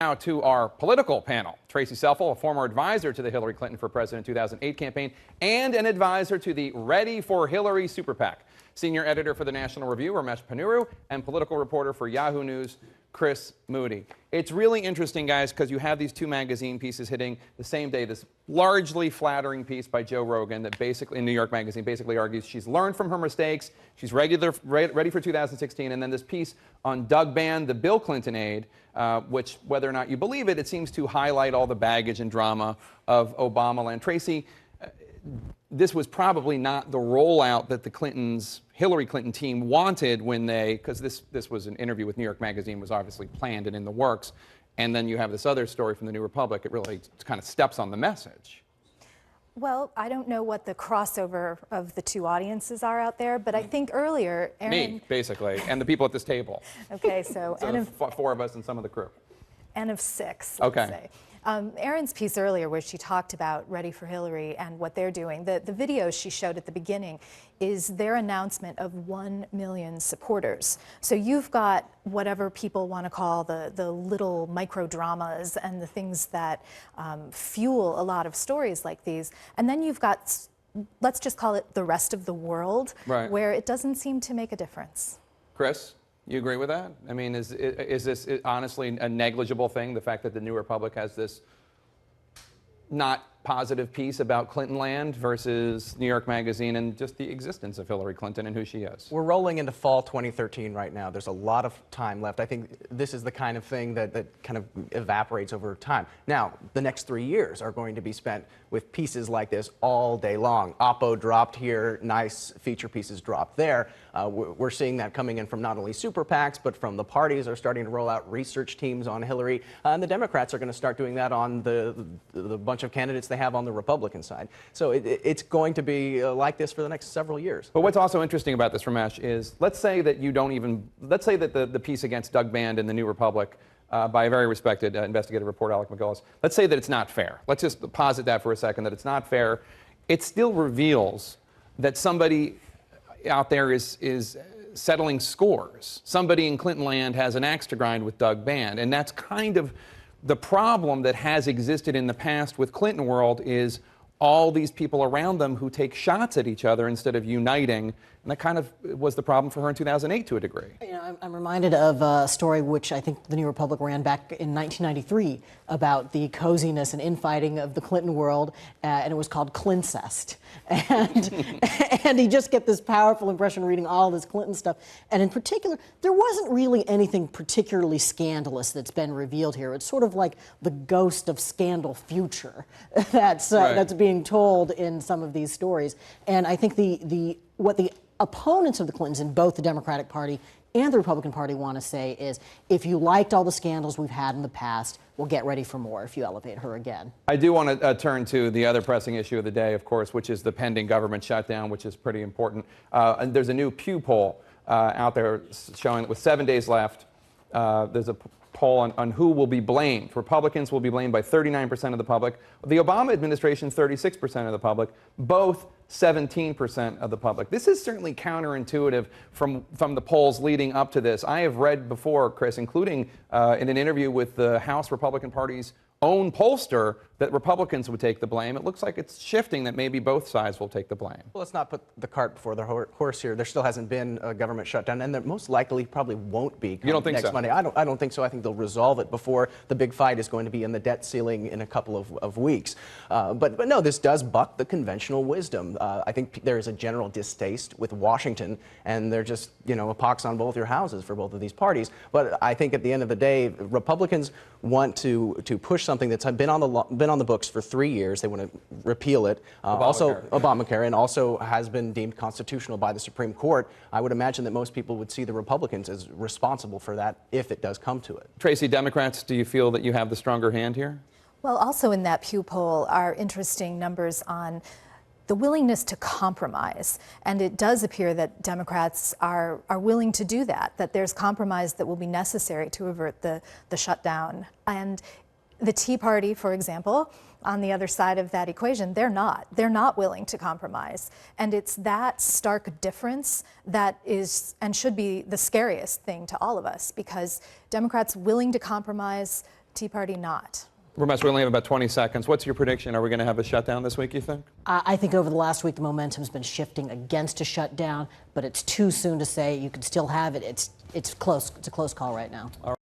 Now to our political panel. Tracy Selfel, a former advisor to the Hillary Clinton for President 2008 campaign and an advisor to the Ready for Hillary Super PAC. Senior editor for the National Review, Ramesh Ponnuru, and political reporter for Yahoo News, Chris Moody. It's really interesting, guys, because you have these two magazine pieces hitting the same day. This largely flattering piece by Joe Rogan that basically, in New York Magazine, basically argues she's learned from her mistakes, she's ready for 2016, and then this piece on Doug Band, the Bill Clinton aide, which, whether or not you believe it, it seems to highlight all the baggage and drama of Obamaland. Tracy, this was probably not the rollout that the Hillary Clinton team wanted when because this was an interview with New York Magazine, was obviously planned and in the works. And then you have this other story from the New Republic. It really kind of steps on the message. Well, I don't know what the crossover of the two audiences are out there, but I think earlier, Aaron... Me, basically, and the people at this table. Okay, so... four of us and some of the crew. N of six, okay. Let's say. Erin's piece earlier, where she talked about Ready for Hillary and what they're doing, the video she showed at the beginning is their announcement of 1 million supporters. So you've got whatever people want to call the little micro dramas and the things that fuel a lot of stories like these. And then you've got, let's just call it the rest of the world, right, where it doesn't seem to make a difference. Chris? You agree with that? I mean, is this honestly a negligible thing, the fact that the New Republic has this not positive piece about Clinton land versus New York Magazine and just the existence of Hillary Clinton and who she is? We're rolling into fall 2013 right now. There's a lot of time left. I think this is the kind of thing that kind of evaporates over time. Now, the next 3 years are going to be spent with pieces like this all day long. Oppo dropped here, nice feature pieces dropped there. We're seeing that coming in from not only super PACs, but from the parties are starting to roll out research teams on Hillary. And the Democrats are going to start doing that on the bunch of candidates they have on the Republican side. So it's going to be like this for the next several years. But what's also interesting about this, Ramesh, is let's say that let's say that the piece against Doug Band in the New Republic by a very respected investigative reporter, Alec McGillis, let's say that it's not fair. Let's just posit that for a second, that it's not fair. It still reveals that somebody out there is settling scores. Somebody in Clinton land has an axe to grind with Doug Band, and that's kind of the problem that has existed in the past with Clinton world, is all these people around them who take shots at each other instead of uniting. And that kind of was the problem for her in 2008 to a degree. You know, I'm reminded of a story which I think the New Republic ran back in 1993 about the coziness and infighting of the Clinton world, and it was called Clincest. And you just get this powerful impression reading all this Clinton stuff. And in particular, there wasn't really anything particularly scandalous that's been revealed here. It's sort of like the ghost of scandal future that's being told in some of these stories. And I think what the opponents of the Clintons in both the Democratic Party and the Republican Party want to say is, if you liked all the scandals we've had in the past, we'll get ready for more if you elevate her again. I do want to turn to the other pressing issue of the day, of course, which is the pending government shutdown, which is pretty important. And there's a new Pew poll out there showing that with 7 days left, there's a poll on who will be blamed. Republicans will be blamed by 39% of the public. The Obama administration, 36% of the public. Both 17% of the public. This is certainly counterintuitive from the polls leading up to this. I have read before, Chris, including in an interview with the House Republican Party's own pollster, that Republicans would take the blame. It looks like it's shifting that maybe both sides will take the blame. Well, let's not put the cart before the horse here. There still hasn't been a government shutdown, and there most likely probably won't be. You don't think next so? Monday. I don't think so. I think they'll resolve it before the big fight is going to be in the debt ceiling in a couple of weeks. But no, this does buck the conventional wisdom. I think there is a general distaste with Washington, and they're just, you know, a pox on both your houses for both of these parties. But I think at the end of the day, Republicans want to push something that's been on the books for 3 years. They want to repeal it. Obamacare, and also has been deemed constitutional by the Supreme Court. I would imagine that most people would see the Republicans as responsible for that if it does come to it. Tracy, Democrats, do you feel that you have the stronger hand here? Well, also in that Pew poll are interesting numbers on the willingness to compromise. And it does appear that Democrats are willing to do that, that there's compromise that will be necessary to avert the shutdown. And the Tea Party, for example, on the other side of that equation, they're not willing to compromise. And it's that stark difference that is and should be the scariest thing to all of us, because Democrats willing to compromise Tea Party not. Ramesh, we only have about 20 seconds. What's your prediction? Are we going to have a shutdown this week, you think? I think over the last week, the momentum's been shifting against a shutdown, but it's too soon to say. You could still have it. It's close. It's a close call right now.